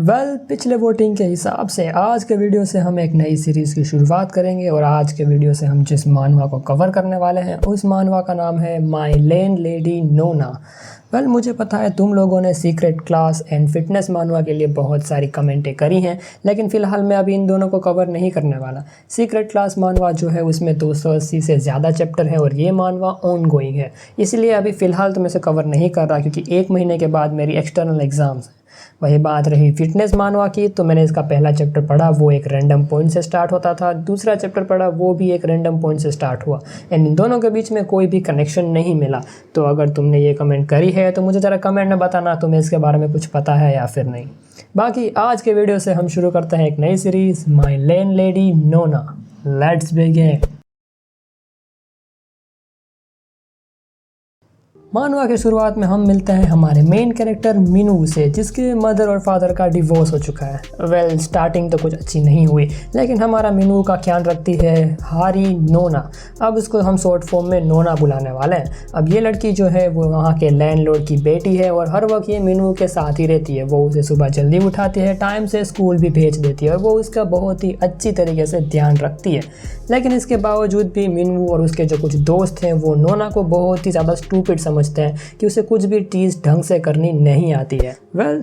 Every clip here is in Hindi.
पिछले वोटिंग के हिसाब से आज के वीडियो से हम एक नई सीरीज़ की शुरुआत करेंगे और आज के वीडियो से हम जिस मानवा को कवर करने वाले हैं उस मानवा का नाम है माय लैंडलेडी नोना। मुझे पता है तुम लोगों ने सीक्रेट क्लास एंड फिटनेस मानवा के लिए बहुत सारी कमेंटें करी हैं, लेकिन फ़िलहाल मैं अभी इन दोनों को कवर नहीं करने वाला। सीक्रेट क्लास मानवा जो है उसमें 280 से ज़्यादा चैप्टर है और ये मानवा ऑन गोइंग है, इसलिए अभी फ़िलहाल तो मैं इसे कवर नहीं कर रहा क्योंकि 1 महीने के बाद मेरी एक्सटर्नल एग्ज़ाम्स हैं। वही बात रही फिटनेस मानवा की, तो मैंने इसका पहला चैप्टर पढ़ा, वो एक रैंडम पॉइंट से स्टार्ट होता था। दूसरा चैप्टर पढ़ा, वो भी एक रैंडम पॉइंट से स्टार्ट हुआ एंड इन दोनों के बीच में कोई भी कनेक्शन नहीं मिला। तो अगर तुमने ये कमेंट करी है तो मुझे ज़रा कमेंट में बताना तुम्हें इसके बारे में कुछ पता है या फिर नहीं। बाकी आज के वीडियो से हम शुरू करते हैं एक नई series my landlady Nona. Let's begin. मानवा की शुरुआत में हम मिलते हैं हमारे मेन कैरेक्टर मीनू से, जिसके मदर और फादर का डिवोर्स हो चुका है। स्टार्टिंग तो कुछ अच्छी नहीं हुई, लेकिन हमारा मीनू का ख्याल रखती है हारी नोना। अब उसको हम शॉर्ट फॉर्म में नोना बुलाने वाले हैं। अब ये लड़की जो है वो वहाँ के लैंडलॉर्ड की बेटी है और हर वक्त ये मीनू के साथ ही रहती है। वो उसे सुबह जल्दी उठाती है, टाइम से स्कूल भी भेज देती है और वो उसका बहुत ही अच्छी तरीके से ध्यान रखती है। लेकिन इसके बावजूद भी मीनू और उसके जो कुछ दोस्त हैं वो नोना को बहुत ही ज़्यादा स्टूपिड समझते हैं कि उसे कुछ भी चीज़ ढंग से करनी नहीं आती है।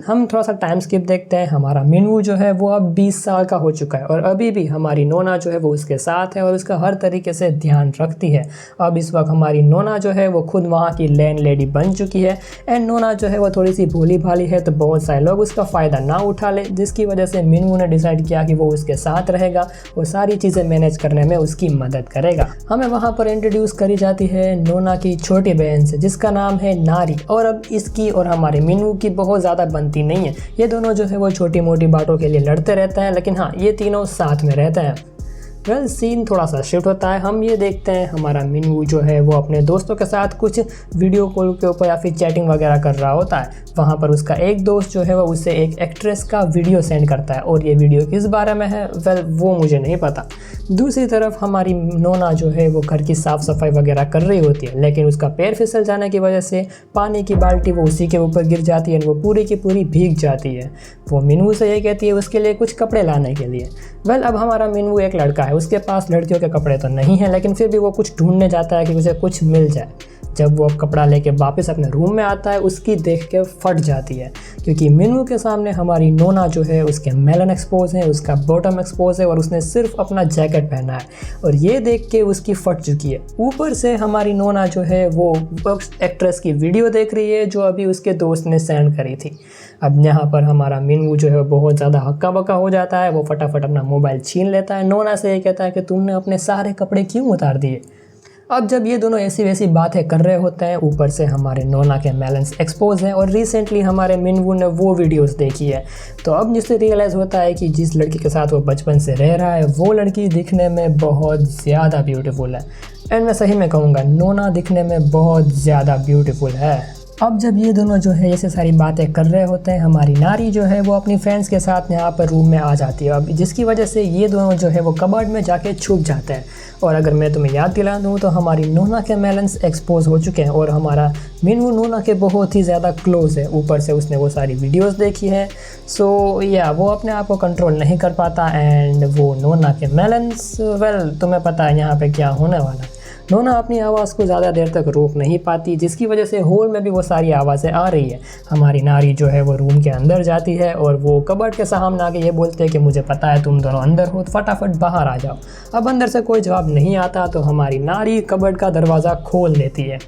हम थोड़ा सा टाइम स्किप देखते हैं। हमारा मीनू जो है वो अब 20 साल का हो चुका है और अभी भी हमारी नोना जो है वो उसके साथ है और उसका हर तरीके से ध्यान रखती है। अब इस वक्त हमारी नोना जो है वो खुद वहाँ की लैंडलेडी बन चुकी है एंड नोना जो है वो थोड़ी सी भोली भाली है, तो बहुत सारे लोग उसका फ़ायदा ना उठा ले, जिसकी वजह से मीनू ने डिसाइड किया कि वो उसके साथ रहेगा और सारी चीज़ें मैनेज करने में उसकी मदद करेगा। हमें वहाँ पर इंट्रोड्यूस करी जाती है नोना की छोटी बहन से, जिसका नाम है नारी। और अब इसकी और हमारे मीनू की बहुत ज़्यादा बनती नहीं है। ये दोनों जो है वो छोटी मोटी बातों के लिए लड़ते रहते हैं, लेकिन हाँ ये तीनों साथ में रहते हैं। सीन थोड़ा सा शिफ्ट होता है। हम ये देखते हैं हमारा मीनू जो है वो अपने दोस्तों के साथ कुछ वीडियो कॉल के ऊपर या फिर चैटिंग वगैरह कर रहा होता है। वहाँ पर उसका एक दोस्त जो है वो उससे एक एक्ट्रेस का वीडियो सेंड करता है और ये वीडियो किस बारे में है वो मुझे नहीं पता। दूसरी तरफ हमारी नोना जो है वो घर की साफ़ सफाई वगैरह कर रही होती है, लेकिन उसका पैर फिसल जाने की वजह से पानी की बाल्टी वो उसी के ऊपर गिर जाती है और वो पूरी की पूरी भीग जाती है। वो मीनू से ये कहती है उसके लिए कुछ कपड़े लाने के लिए। अब हमारा मीनू एक लड़का है, उसके पास लड़कियों के कपड़े तो नहीं हैं, लेकिन फिर भी वो कुछ ढूंढने जाता है कि उसे कुछ मिल जाए। जब वो अब कपड़ा लेके वापस अपने रूम में आता है, उसकी देख के फट जाती है क्योंकि मीनू के सामने हमारी नोना जो है उसके मेलन एक्सपोज है, उसका बॉटम एक्सपोज है और उसने सिर्फ अपना जैकेट पहना है और ये देख के उसकी फट चुकी है। ऊपर से हमारी नोना जो है वो एक्ट्रेस की वीडियो देख रही है जो अभी उसके दोस्त ने सेंड करी थी। अब यहाँ पर हमारा मीनू जो है बहुत ज़्यादा हक्का बक्का हो जाता है। वो फटाफट अपना मोबाइल छीन लेता है, नोना से ये कहता है कि तुमने अपने सारे कपड़े क्यों उतार दिए। अब जब ये दोनों ऐसी वैसी बातें कर रहे होते हैं, ऊपर से हमारे नोना के मेलन्स एक्सपोज हैं और रिसेंटली हमारे मीनू ने वो वीडियोस देखी है। तो अब जिससे रियलाइज़ होता है कि जिस लड़की के साथ वो बचपन से रह रहा है वो लड़की दिखने में बहुत ज़्यादा ब्यूटीफुल है एंड मैं सही में कहूँगा नोना दिखने में बहुत ज़्यादा ब्यूटीफुल है। अब जब ये दोनों जो है ऐसे सारी बातें कर रहे होते हैं, हमारी नारी जो है वो अपनी फ्रेंड्स के साथ यहाँ पर रूम में आ जाती है, अब जिसकी वजह से ये दोनों जो है वो कबर्ड में जाके छुप जाते हैं। और अगर मैं तुम्हें याद दिला दूँ तो हमारी नोना के मेलन्स एक्सपोज हो चुके हैं और हमारा मीनू नोना के बहुत ही ज़्यादा क्लोज है। ऊपर से उसने वो सारी वीडियोस देखी है, सो या वो अपने आप को कंट्रोल नहीं कर पाता एंड वो नोना के मेलन्स तुम्हें पता है यहाँ पे क्या होने वाला है। नोना अपनी आवाज़ को ज़्यादा देर तक रोक नहीं पाती, जिसकी वजह से हॉल में भी वो सारी आवाज़ें आ रही है। हमारी नारी जो है वो रूम के अंदर जाती है और वो कबर्ड के सामने आके ये बोलते हैं कि मुझे पता है तुम दोनों अंदर हो, तो फटाफट बाहर आ जाओ। अब अंदर से कोई जवाब नहीं आता तो हमारी नारी कबर्ड का दरवाज़ा खोल देती है।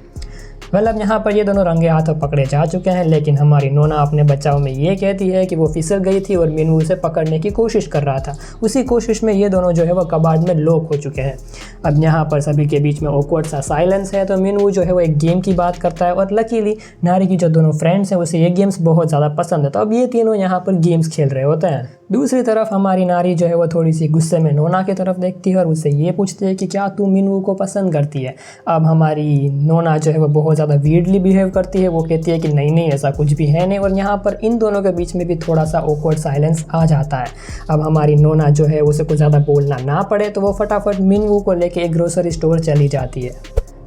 अब यहाँ पर ये दोनों रंगे हाथों पकड़े जा चुके हैं, लेकिन हमारी नोना अपने बचाव में ये कहती है कि वो फिसल गई थी और मीनू उसे पकड़ने की कोशिश कर रहा था। उसी कोशिश में ये दोनों जो है वो कबाड़ में लॉक हो चुके हैं। अब यहाँ पर सभी के बीच में ऑकवर्ड सा साइलेंस है, तो मीनू जो है वो एक गेम की बात करता है और लकीली नारी की जो दोनों फ्रेंड्स हैं उसे ये गेम्स बहुत ज़्यादा पसंद है, तो अब ये तीनों यहाँ पर गेम्स खेल रहे होते हैं। दूसरी तरफ हमारी नारी जो है वो थोड़ी सी गुस्से में नोना की तरफ देखती है और उससे ये पूछती है कि क्या तू मीनू को पसंद करती है। अब हमारी नोना जो है वो बहुत ज़्यादा वियर्डली बिहेव करती है, वो कहती है कि नहीं ऐसा कुछ भी है नहीं, और यहाँ पर इन दोनों के बीच में भी थोड़ा सा ऑकवर्ड साइलेंस आ जाता है। अब हमारी नोना जो है उसे कुछ ज़्यादा बोलना ना पड़े तो वो फटाफट मीनू को लेके एक ग्रोसरी स्टोर चली जाती है।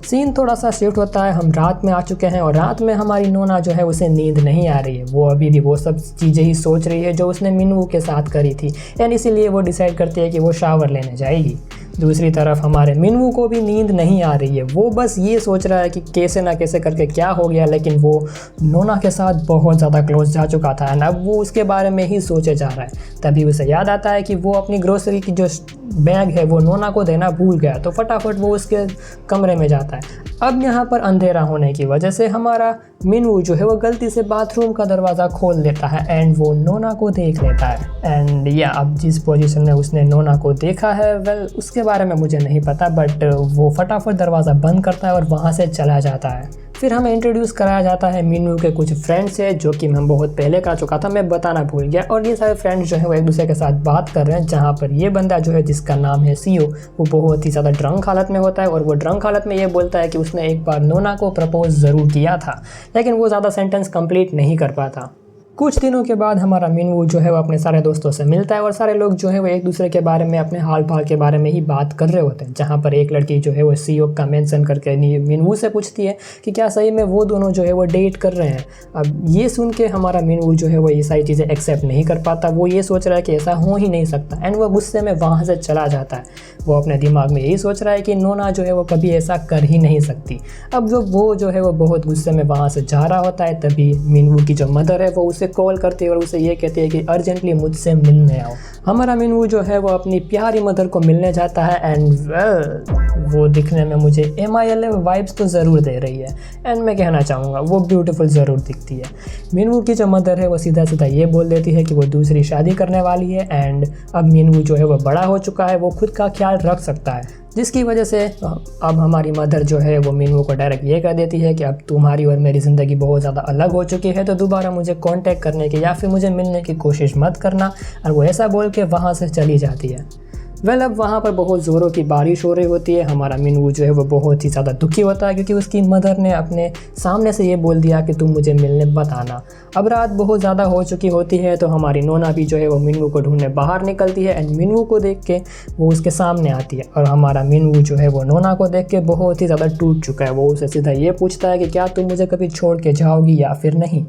सीन थोड़ा सा शिफ्ट होता है, हम रात में आ चुके हैं और रात में हमारी नोना जो है उसे नींद नहीं आ रही है। वो अभी भी वो सब चीज़ें ही सोच रही है जो उसने मिनू के साथ करी थी, एंड इसीलिए वो डिसाइड करती है कि वो शावर लेने जाएगी। दूसरी तरफ हमारे मिनू को भी नींद नहीं आ रही है, वो बस ये सोच रहा है कि कैसे ना कैसे करके क्या हो गया, लेकिन वो नोना के साथ बहुत ज़्यादा क्लोज जा चुका था एंड अब वो उसके बारे में ही सोचे जा रहा है। तभी उसे याद आता है कि वो अपनी ग्रोसरी की जो बैग है वो नोना को देना भूल गया, तो फटाफट वो उसके कमरे में जाता है। अब यहाँ पर अंधेरा होने की वजह से हमारा मिनू जो है वो गलती से बाथरूम का दरवाज़ा खोल देता है एंड वो नोना को देख लेता है। एंड या अब जिस पोजीशन में उसने नोना को देखा है, वेल उसके बारे में मुझे नहीं पता, बट वो फटाफट दरवाज़ा बंद करता है और वहाँ से चला जाता है। फिर हमें इंट्रोड्यूस कराया जाता है मिनू के कुछ फ्रेंड्स है जो कि मैं बहुत पहले कर चुका था, मैं बताना भूल गया। और ये सारे फ्रेंड्स जो है वो एक दूसरे के साथ बात कर रहे हैं, जहाँ पर ये बंदा जो है जिसका नाम है सीओ, वो बहुत ही ज़्यादा ड्रंक हालत में होता है और वो ड्रंक हालत में ये बोलता है कि उसने एक बार नोना को प्रपोज ज़रूर किया था, लेकिन वो ज़्यादा सेंटेंस कंप्लीट नहीं कर पाता। कुछ दिनों के बाद हमारा मिनू जो है वो अपने सारे दोस्तों से मिलता है और सारे लोग जो है वो एक दूसरे के बारे में, अपने हाल पाल के बारे में ही बात कर रहे होते हैं। जहाँ पर एक लड़की जो है वो सीओ का मेंशन करके मिनू से पूछती है कि क्या सही में वो दोनों जो है वो डेट कर रहे हैं। अब ये सुन के हमारा मिनू जो है वो ये सारी चीज़ें एक्सेप्ट नहीं कर पाता, वो ये सोच रहा है कि ऐसा हो ही नहीं सकता एंड वो गुस्से में वहाँ से चला जाता है। वो अपने दिमाग में यही सोच रहा है कि नोना जो है वो कभी ऐसा कर ही नहीं सकती। अब जब वो जो है वो बहुत गुस्से में वहाँ से जा रहा होता है, तभी मिनू की जो मदर है वो उसे कॉल करती है और उसे ये कहती है कि अर्जेंटली मुझसे मिलने आओ। हमारा मिनू जो है वो अपनी प्यारी मदर को मिलने जाता है एंड वेल वो दिखने में मुझे MILF वाइब्स तो ज़रूर दे रही है एंड मैं कहना चाहूँगा वो ब्यूटीफुल ज़रूर दिखती है। मिनू की जो मदर है वो सीधा सीधा ये बोल देती है कि वो दूसरी शादी करने वाली है एंड अब मिनू जो है वो बड़ा हो चुका है, वो खुद का ख्याल रख सकता है, जिसकी वजह से अब हमारी मदर जो है वो मिनू को डायरेक्ट ये कह देती है कि अब तुम्हारी और मेरी ज़िंदगी बहुत ज़्यादा अलग हो चुकी है, तो दोबारा मुझे कांटेक्ट करने की या फिर मुझे मिलने की कोशिश मत करना। और वो ऐसा बोल के वहाँ से चली जाती है। वेल अब वहाँ पर बहुत ज़ोरों की बारिश हो रही होती है। हमारा मिनू जो है वो बहुत ही ज़्यादा दुखी होता है क्योंकि उसकी मदर ने अपने सामने से ये बोल दिया कि तुम मुझे मिलने मत आना। अब रात बहुत ज़्यादा हो चुकी होती है, तो हमारी नोना भी जो है वो मिनू को ढूंढने बाहर निकलती है एंड मिनू को देख के वो उसके सामने आती है और हमारा मिनू जो है वो नोना को देख के बहुत ही ज़्यादा टूट चुका है। वो उसे सीधा ये पूछता है कि क्या तुम मुझे कभी छोड़ के जाओगी या फिर नहीं।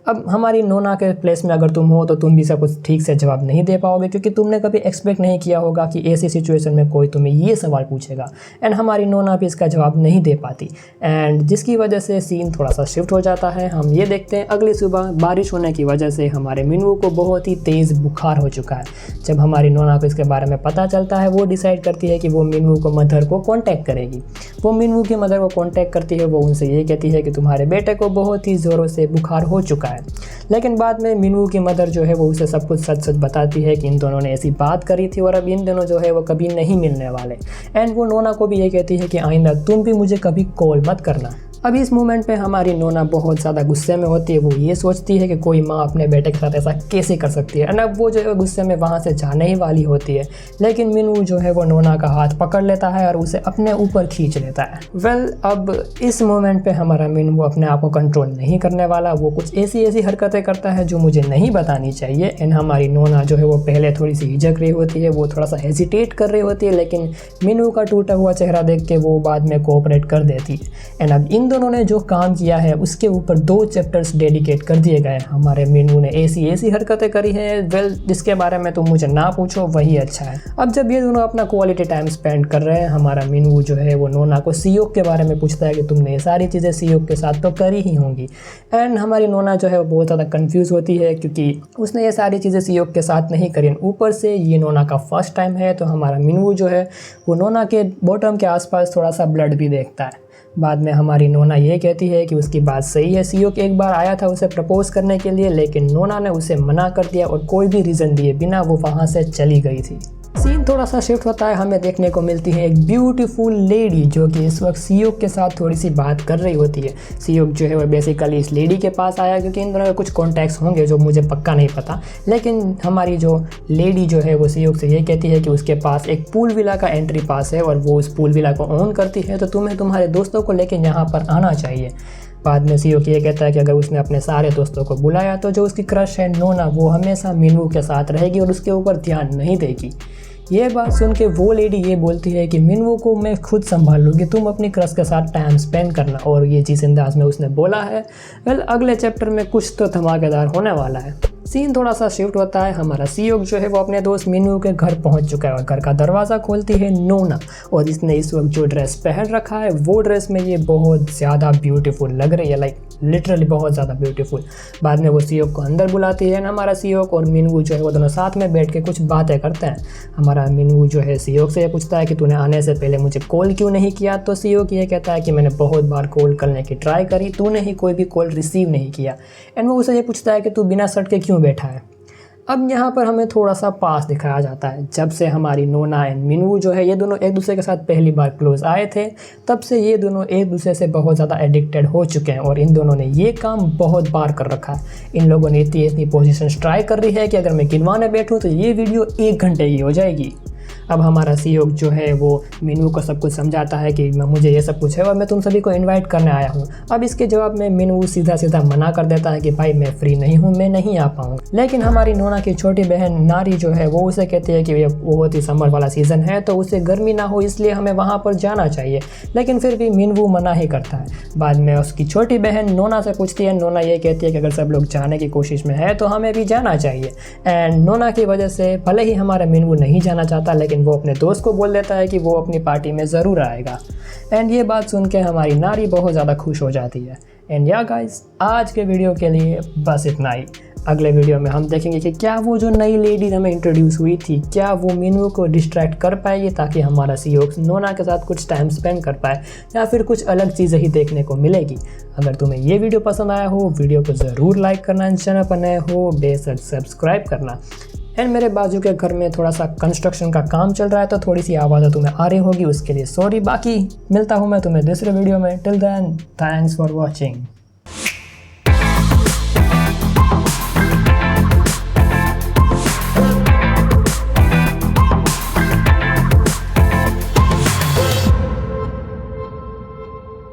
अब हमारी नोना के प्लेस में अगर तुम हो तो तुम भी सब कुछ ठीक से जवाब नहीं दे पाओगे, क्योंकि तुमने कभी एक्सपेक्ट नहीं किया होगा कि ऐसी सिचुएशन में कोई तुम्हें ये सवाल पूछेगा। एंड हमारी नोना भी इसका जवाब नहीं दे पाती एंड जिसकी वजह से सीन थोड़ा सा शिफ्ट हो जाता है। हम ये देखते हैं अगली सुबह बारिश होने की वजह से हमारे मिनू को बहुत ही तेज़ बुखार हो चुका है। जब हमारी नोना को इसके बारे में पता चलता है, वो डिसाइड करती है कि वो मिनू को मदर को कॉन्टैक्ट करेगी। वो मिनू की मदर को कॉन्टैक्ट करती है, वो उनसे ये कहती है कि तुम्हारे बेटे को बहुत ही ज़ोरों से बुखार हो चुका है। लेकिन बाद में मिनू की मदर जो है वो उसे सब कुछ सच सच बताती है कि इन दोनों ने ऐसी बात करी थी और अब इन दोनों जो है वो कभी नहीं मिलने वाले। एंड वो नोना को भी ये कहती है कि आइंदा तुम भी मुझे कभी कॉल मत करना। अब इस मोमेंट पे हमारी नोना बहुत ज़्यादा गुस्से में होती है। वो ये सोचती है कि कोई माँ अपने बेटे के साथ ऐसा कैसे कर सकती है। एंड अब वो जो है गुस्से में वहाँ से जाने ही वाली होती है, लेकिन मिनू जो है वो नोना का हाथ पकड़ लेता है और उसे अपने ऊपर खींच लेता है। वेल अब इस मोमेंट पे हमारा मिनू अपने आप को कंट्रोल नहीं करने वाला। वो कुछ ऐसी हरकतें करता है जो मुझे नहीं बतानी चाहिए। एंड हमारी नोना जो है वो पहले थोड़ी सी हिचक रही होती है, वो थोड़ा सा हेजिटेट कर रही होती है, लेकिन मिनू का टूटा हुआ चेहरा देख के वो बाद में कोऑपरेट कर देती है। एंड अब इन दोनों ने जो काम किया है उसके ऊपर 2 चैप्टर्स डेडिकेट कर दिए गए। हमारे मिनू ने ऐसी हरकतें करी है, वेल जिसके बारे में तुम मुझे ना पूछो, वही अच्छा है। अब जब ये दोनों अपना क्वालिटी टाइम स्पेंड कर रहे हैं, हमारा मिनू जो है वो नोना को सीओ के बारे में पूछता है कि तुमने ये सारी चीज़ें सीओ के साथ तो करी ही होंगी। एंड हमारी नोना जो है वो बहुत ज़्यादा कन्फ्यूज़ होती है क्योंकि उसने ये सारी चीज़ें सीओ के साथ नहीं करी। ऊपर से ये नोना का फर्स्ट टाइम है, तो हमारा मिनू जो है वो नोना के बॉटम के आसपास थोड़ा सा ब्लड भी देखता है। बाद में हमारी नोना ये कहती है कि उसकी बात सही है, सीओ एक बार आया था उसे प्रपोज करने के लिए, लेकिन नोना ने उसे मना कर दिया और कोई भी रीज़न दिए बिना वो वहाँ से चली गई थी। सीन थोड़ा सा शिफ्ट होता है, हमें देखने को मिलती है एक ब्यूटीफुल लेडी जो कि इस वक्त सीओ के साथ थोड़ी सी बात कर रही होती है। सीओ जो है वो बेसिकली इस लेडी के पास आया क्योंकि इन दोनों के कुछ कॉन्टैक्ट्स होंगे जो मुझे पक्का नहीं पता, लेकिन हमारी जो लेडी जो है वो सीओ से ये कहती है कि उसके पास एक पूल विला का एंट्री पास है और वो उस पूल विला को ओन करती है, तो तुम्हें तुम्हारे दोस्तों को लेकर यहाँ पर आना चाहिए। बाद में सीओ ये कहता है कि अगर उसने अपने सारे दोस्तों को बुलाया तो जो उसकी क्रश है नोना, वो हमेशा मिनू के साथ रहेगी और उसके ऊपर ध्यान नहीं देगी। ये बात सुन के वो लेडी ये बोलती है कि मिनवू को मैं खुद संभाल लूँगी, तुम अपनी क्रश के साथ टाइम स्पेंड करना। और ये जिस अंदाज में उसने बोला है, वेल अगले चैप्टर में कुछ तो धमाकेदार होने वाला है। सीन थोड़ा सा शिफ्ट होता है। हमारा सीओक जो है वो अपने दोस्त मिनवू के घर पहुंच चुका है और घर का दरवाज़ा खोलती है नोना, और इसने इस वक्त जो ड्रेस पहन रखा है वो ड्रेस में ये बहुत ज़्यादा ब्यूटीफुल लग रही है, लाइक लिटरली बहुत ज़्यादा ब्यूटीफुल। बाद में वो सीओक को अंदर बुलाती है, हमारा सीओक और मिनवू जो है वो दोनों साथ में बैठ के कुछ बातें करते हैं। हमारा मिनवू जो है सीओक से ये पूछता है कि तूने आने से पहले मुझे कॉल क्यों नहीं किया, तो सीओक ये कहता है कि मैंने बहुत बार कॉल करने की ट्राई करी, तूने ही कोई भी कॉल रिसीव नहीं किया। एंड वो उसे ये पूछता है कि तू बिना शर्ट के क्यों बैठा है। अब यहाँ पर हमें थोड़ा सा पास दिखाया जाता है। जब से हमारी नोना एंड मिनवू जो है ये दोनों एक दूसरे के साथ पहली बार क्लोज आए थे, तब से ये दोनों एक दूसरे से बहुत ज़्यादा एडिक्टेड हो चुके हैं और इन दोनों ने ये काम बहुत बार कर रखा है। इन लोगों ने इतनी पोजीशंस ट्राई कर रही है कि अगर मैं गिनवाने बैठूँ तो ये वीडियो 1 घंटे की हो जाएगी। अब हमारा सीओक जो है वो मिनवू को सब कुछ समझाता है कि मुझे ये सब कुछ है और मैं तुम सभी को इनवाइट करने आया हूँ। अब इसके जवाब में मिनवू सीधा सीधा मना कर देता है कि भाई मैं फ्री नहीं हूँ, मैं नहीं आ पाऊँगा। लेकिन हमारी नोना की छोटी बहन नारी जो है वो उसे कहती है कि ये बहुत ही समर वाला सीज़न है तो उसे गर्मी ना हो, इसलिए हमें वहाँ पर जाना चाहिए। लेकिन फिर भी मिनवू मना ही करता है। बाद में उसकी छोटी बहन नोना से पूछती है, नोना ये कहती है कि अगर सब लोग जाने की कोशिश में है तो हमें भी जाना चाहिए। एंड नोना की वजह से भले ही हमारा मिनवू नहीं जाना चाहता, लेकिन वो अपने दोस्त को बोल देता है कि वो अपनी पार्टी में ज़रूर आएगा। एंड ये बात सुन के हमारी नारी बहुत ज़्यादा खुश हो जाती है। एंड या गाइस, आज के वीडियो के लिए बस इतना ही। अगले वीडियो में हम देखेंगे कि क्या वो जो नई लेडी हमें इंट्रोड्यूस हुई थी, क्या वो मिनवू को डिस्ट्रैक्ट कर पाएगी ताकि हमारा सीओक नोना के साथ कुछ टाइम स्पेंड कर पाए, या फिर कुछ अलग चीज़ें ही देखने को मिलेगी। अगर तुम्हें ये वीडियो पसंद आया हो, वीडियो को ज़रूर लाइक करना, चैनल पर नए हो बेशक सब्सक्राइब करना। एंड मेरे बाजू के घर में थोड़ा सा कंस्ट्रक्शन का काम चल रहा है तो थोड़ी सी आवाज़ तुम्हें आ रही होगी, उसके लिए सॉरी। बाकी मिलता हूँ मैं तुम्हें दूसरे वीडियो में। Till then, thanks for watching.